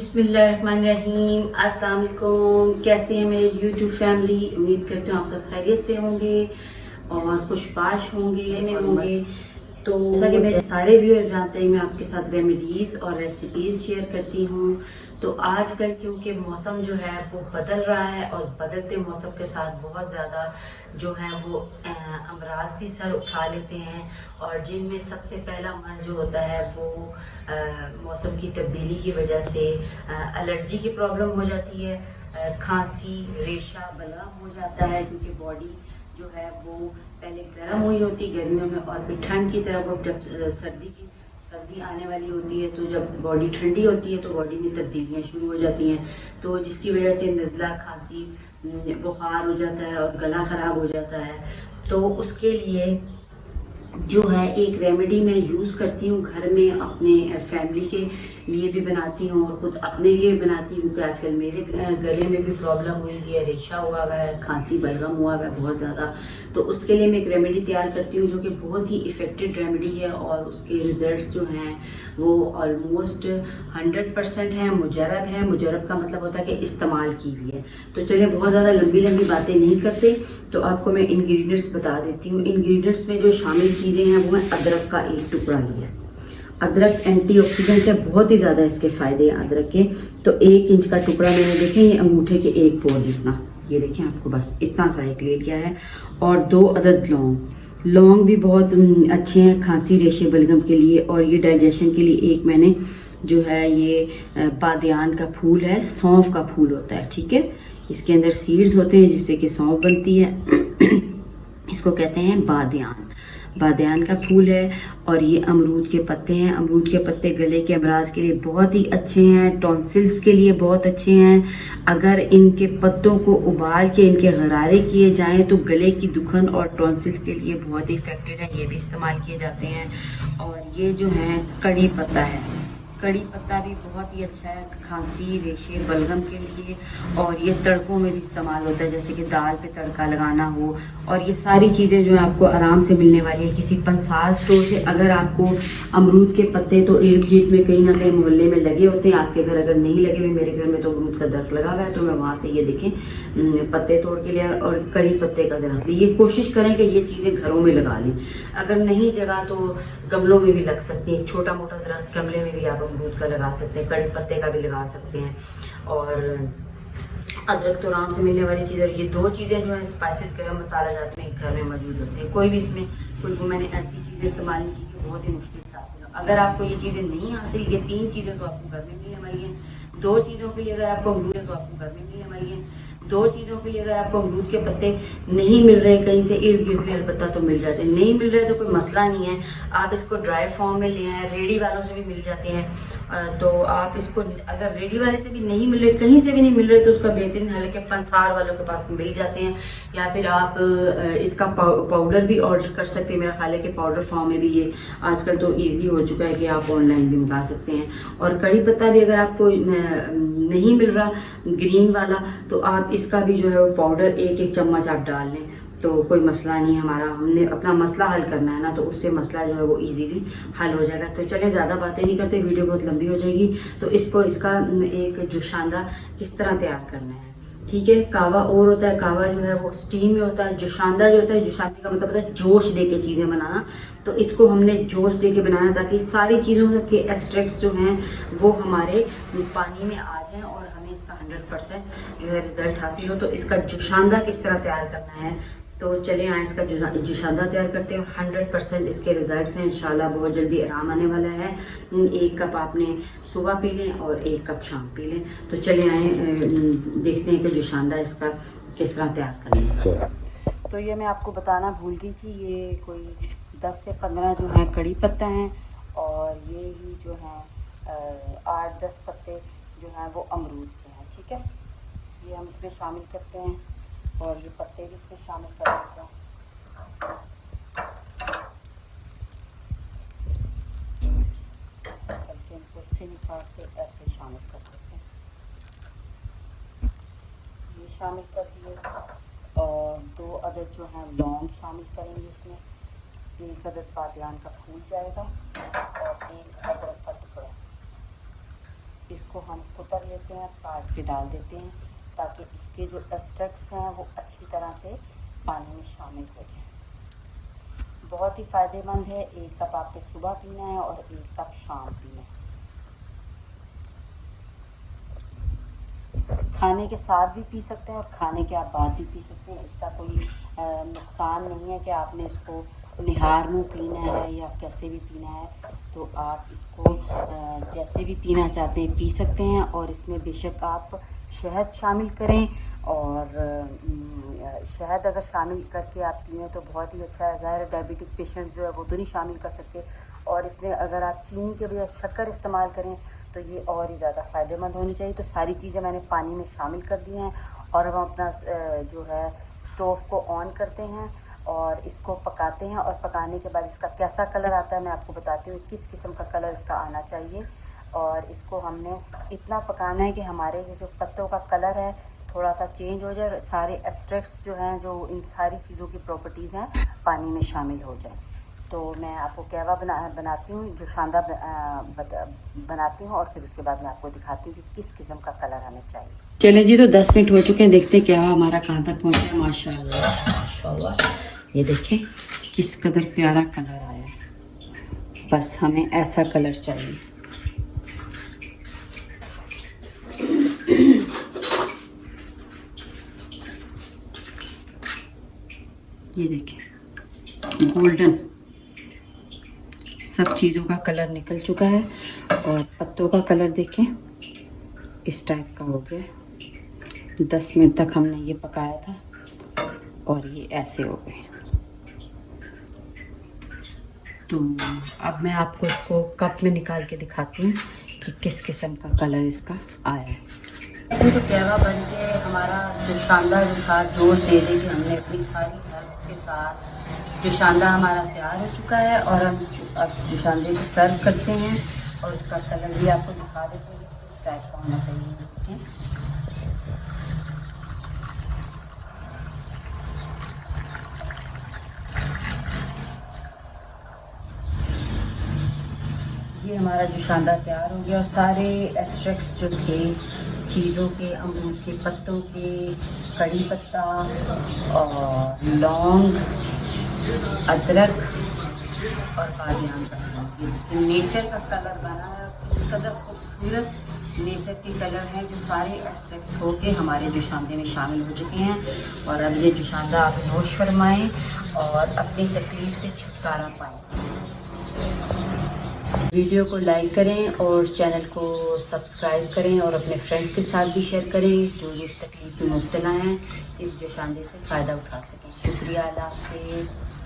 बिस्मिल्लाहिर्रहमानिर्रहीम। अस्सलाम वालेकुम। कैसे हैं मेरे यूट्यूब फैमिली? उम्मीद करती हूँ आप सब खैरियत से होंगे और खुशबाश होंगे में होंगे। तो जैसा कि मेरे सारे व्यूअर्स जानते हैं, मैं आपके साथ रेमेडीज़ और रेसिपीज़ शेयर करती हूँ। तो आजकल क्योंकि मौसम जो है वो बदल रहा है और बदलते मौसम के साथ बहुत ज़्यादा जो है वो अमराज भी सर उठा लेते हैं, और जिनमें सबसे पहला मर्ज जो होता है वो मौसम की तब्दीली की वजह से एलर्जी की प्रॉब्लम हो जाती है, खांसी, रेशा, बलगम हो जाता है, क्योंकि बॉडी जो है वो पहले गर्म हुई होती गर्मियों में, और फिर ठंड की तरफ जब सर्दी आने वाली होती है, तो जब बॉडी ठंडी होती है तो बॉडी में तब्दीलियाँ शुरू हो जाती हैं, तो जिसकी वजह से नज़ला, खांसी, बुखार हो जाता है और गला ख़राब हो जाता है। तो उसके लिए जो है एक रेमेडी मैं यूज़ करती हूँ घर में, अपने फैमिली के लिए भी बनाती हूँ और खुद अपने लिए भी बनाती हूँ, क्योंकि आजकल मेरे गले में भी प्रॉब्लम हुई है, रेशा हुआ है, खांसी, बलगम हुआ है बहुत ज़्यादा। तो उसके लिए मैं एक रेमेडी तैयार करती हूँ जो कि बहुत ही इफ़ेक्टिव रेमेडी है, और उसके रिज़ल्ट्स जो हैं वो ऑलमोस्ट 100% हैं, मुजरब है। मुजरब का मतलब होता है कि इस्तेमाल की हुई है। तो चलिए बहुत ज़्यादा लंबी लंबी बातें नहीं करते, तो आपको मैं इंग्रेडिएंट्स बता देती हूँ। इंग्रेडिएंट्स में जो शामिल चीज़ें हैं वो है अदरक का एक टुकड़ा लिया। अदरक एंटीऑक्सीडेंट है, बहुत ही ज़्यादा इसके फ़ायदे हैं अदरक के। तो 1 इंच का टुकड़ा मैंने, देखें ये अंगूठे के एक पोल जितना, ये देखें आपको बस इतना सा एक ले लिया है। और 2 अदद लौंग भी बहुत अच्छे हैं खांसी, रेशे, बलगम के लिए, और ये डाइजेशन के लिए एक मैंने जो है ये बादियान का फूल है, सौंफ का फूल होता है, ठीक है। इसके अंदर सीड्स होते हैं जिससे कि सौंफ बनती है। इसको कहते हैं बादियान का फूल है। और ये अमरूद के पत्ते हैं। अमरूद के पत्ते गले के अमराज के लिए बहुत ही अच्छे हैं, टॉन्सिल्स के लिए बहुत अच्छे हैं। अगर इनके पत्तों को उबाल के इनके गरारे किए जाएं तो गले की दुखन और टॉन्सिल्स के लिए बहुत ही इफेक्टिव है, ये भी इस्तेमाल किए जाते हैं। और ये जो है कड़ी पत्ता है, कड़ी पत्ता भी बहुत ही अच्छा है खांसी, रेशे, बलगम के लिए। और ये तड़कों में भी इस्तेमाल होता है, जैसे कि दाल पे तड़का लगाना हो। और ये सारी चीज़ें जो है आपको आराम से मिलने वाली है किसी पंसाल स्टोर से। अगर आपको अमरूद के पत्ते तो इर्द गिर्द में कहीं ना कहीं मोहल्ले में लगे होते हैं, आपके घर अगर नहीं लगे हुए, मेरे घर में तो अमरूद का दरख्त लगा हुआ है, तो मैं वहाँ से ये देखें पत्ते तोड़ के लिया। और कड़ी पत्ते का दरख्त भी, ये कोशिश करें कि ये चीज़ें घरों में लगा लें। अगर नहीं जगह तो गमलों में भी लग सकती है, छोटा मोटा दरख्त गमले में भी आप अमरूद का लगा सकते हैं, कड़ी पत्ते का भी लगा सकते हैं। और अदरक तो आराम से मिलने वाली चीज़ है। ये 2 चीज़ें जो है स्पाइसेस, गरम मसाला जाते हैं घर में मौजूद होते हैं। कोई भी इसमें कोई मैंने ऐसी चीज़ें इस्तेमाल नहीं की कि बहुत ही मुश्किल से हासिल हो। अगर आपको ये चीज़ें नहीं हासिल, ये 3 चीज़ें तो आपको घर में मिलने वाली हैं। 2 चीज़ों के लिए अगर आपको अमरूद है तो आपको घर में मिलने वाली हैं। 2 चीज़ों के लिए अगर आपको अमरूद के पत्ते नहीं मिल रहे कहीं से, इर्द गिर्द में अलबत्ता तो मिल जाते हैं। नहीं मिल रहे तो कोई मसला नहीं है, आप इसको ड्राई फॉर्म में ले आए, रेडी वालों से भी मिल जाते हैं। तो आप इसको, अगर रेडी वाले से भी नहीं मिल रहे, कहीं से भी नहीं मिल रहे, तो उसका बेहतरीन हल है कि पंसार वालों के पास मिल जाते हैं। या फिर आप इसका पाउडर भी ऑर्डर कर सकते हैं। मेरा ख्याल है कि पाउडर फॉर्म में भी ये आजकल तो ईजी हो चुका है कि आप ऑनलाइन भी मंगा सकते हैं। और कड़ी पत्ता भी अगर आपको नहीं मिल रहा ग्रीन वाला, तो आप इसका भी जो है वो पाउडर 1-1 चम्मच आप डाल लें, तो कोई मसला नहीं है। हमने अपना मसला हल करना है ना, तो उससे मसला जो है वो इजीली हल हो जाएगा। तो चलिए ज़्यादा बातें नहीं करते, वीडियो बहुत लंबी हो जाएगी। तो इसका एक जुशांदा किस तरह तैयार करना है, ठीक है। कावा और होता है, कावा जो है वो स्टीम में होता है। जुशांदा जो होता है, जुशांदे का मतलब होता है जोश दे के चीज़ें बनाना। तो इसको हमने जोश दे के बनाना ताकि सारी चीज़ों के एक्सट्रैक्ट्स जो हैं वो हमारे पानी में आ जाएं और हमें इसका 100% जो है रिजल्ट हासिल हो। तो इसका जुशांदा किस तरह तैयार करना है, तो चले आए इसका जुशांदा तैयार करते हैं। 100% इसके रिजल्ट्स हैं, इंशाल्लाह बहुत जल्दी आराम आने वाला है। 1 कप आपने सुबह पी लें और 1 कप शाम पी लें। तो चले आए देखते हैं कि जुशांदा इसका किस तरह तैयार करना है। तो ये मैं आपको बताना भूल गई थी, ये कोई 10 से 15 जो हैं कड़ी पत्ता हैं, और ये ही जो हैं 8-10 पत्ते जो हैं वो अमरूद के हैं, ठीक है। ये हम इसमें शामिल करते हैं और ये पत्ते भी इसमें शामिल कर देते हैं। बल्कि इनको इससे निकाल के ऐसे शामिल कर सकते हैं। ये शामिल कर दिए, और 2 अदद जो हैं लौंग शामिल करेंगे इसमें। 1 अदद बादियान का फूल जाएगा और 1 अदरक का टुकड़ा। इसको हम कुतर लेते हैं, काट के डाल देते हैं ताकि इसके जो एक्सट्रैक्ट्स हैं वो अच्छी तरह से पानी में शामिल हो जाए। बहुत ही फ़ायदेमंद है। 1 कप आपने सुबह पीना है और 1 कप शाम पीना है। खाने के साथ भी पी सकते हैं और खाने के आप बाद भी पी सकते हैं। इसका कोई नुकसान नहीं है कि आपने इसको निहार मुँह पीना है या कैसे भी पीना है। तो आप इसको जैसे भी पीना चाहते हैं पी सकते हैं। और इसमें बेशक आप शहद शामिल करें, और शहद अगर शामिल करके आप पिएँ तो बहुत ही अच्छा है। ज़ाहिर है डायबिटिक पेशेंट जो है वो तो नहीं शामिल कर सकते, और इसमें अगर आप चीनी के बजाय शक्कर इस्तेमाल करें तो ये और ही ज़्यादा फ़ायदेमंद होनी चाहिए। तो सारी चीज़ें मैंने पानी में शामिल कर दी हैं, और अब हम अपना जो है स्टोव को ऑन करते हैं और इसको पकाते हैं। और पकाने के बाद इसका कैसा कलर आता है मैं आपको बताती हूँ, किस किस्म का कलर इसका आना चाहिए। और इसको हमने इतना पकाना है कि हमारे ये जो पत्तों का कलर है थोड़ा सा चेंज हो जाए, सारे एक्सट्रैक्ट्स जो हैं, जो इन सारी चीज़ों की प्रॉपर्टीज़ हैं, पानी में शामिल हो जाए। तो मैं आपको कहवा बनाती हूँ, जो शानदार बनाती हूँ, और फिर उसके बाद मैं आपको दिखाती हूँ कि किस किस्म का कलर हमें चाहिए। चलें जी, तो 10 मिनट हो चुके हैं। देखते हैं कहवा हमारा कहाँ तक पहुँचा है। माशाल्लाह माशाल्लाह, ये देखें किस कदर प्यारा कलर आया है। बस हमें ऐसा कलर चाहिए। ये देखें गोल्डन, सब चीज़ों का कलर निकल चुका है, और पत्तों का कलर देखें इस टाइप का हो गया। 10 मिनट तक हमने ये पकाया था और ये ऐसे हो गए। तो अब मैं आपको इसको कप में निकाल के दिखाती हूँ कि किस किस्म का कलर इसका आया है। तो कहवा बन के हमारा जो शानदार जोश दे दे कि हमने अपनी सारी हेल्थ के साथ जो शानदार हमारा तैयार हो चुका है। और हम अब जोशांदे को सर्व करते हैं, और उसका कलर भी आपको दिखा देते हैं किस टाइप का होना चाहिए। ये हमारा जो शानदार तैयार हो गया, और सारे एक्सट्रैक्ट्स जो थे चीज़ों के, अमरूद के पत्तों के, कड़ी पत्ता और लौंग, अदरक और बादियान का नेचर का कलर बना है। इस कदर खूबसूरत नेचर के कलर हैं जो सारे एक्सट्रैक्ट्स होके हमारे जोशांदे में शामिल हो चुके हैं। और अब ये जोशांदा आप नोश फरमाएँ और अपनी तकलीफ से छुटकारा पाएँ। वीडियो को लाइक करें और चैनल को सब्सक्राइब करें, और अपने फ्रेंड्स के साथ भी शेयर करें जो इस तकलीफ में मुब्तला हैं, इस जोशांदे से फ़ायदा उठा सकें। शुक्रिया, अल्लाह हाफ़िज़।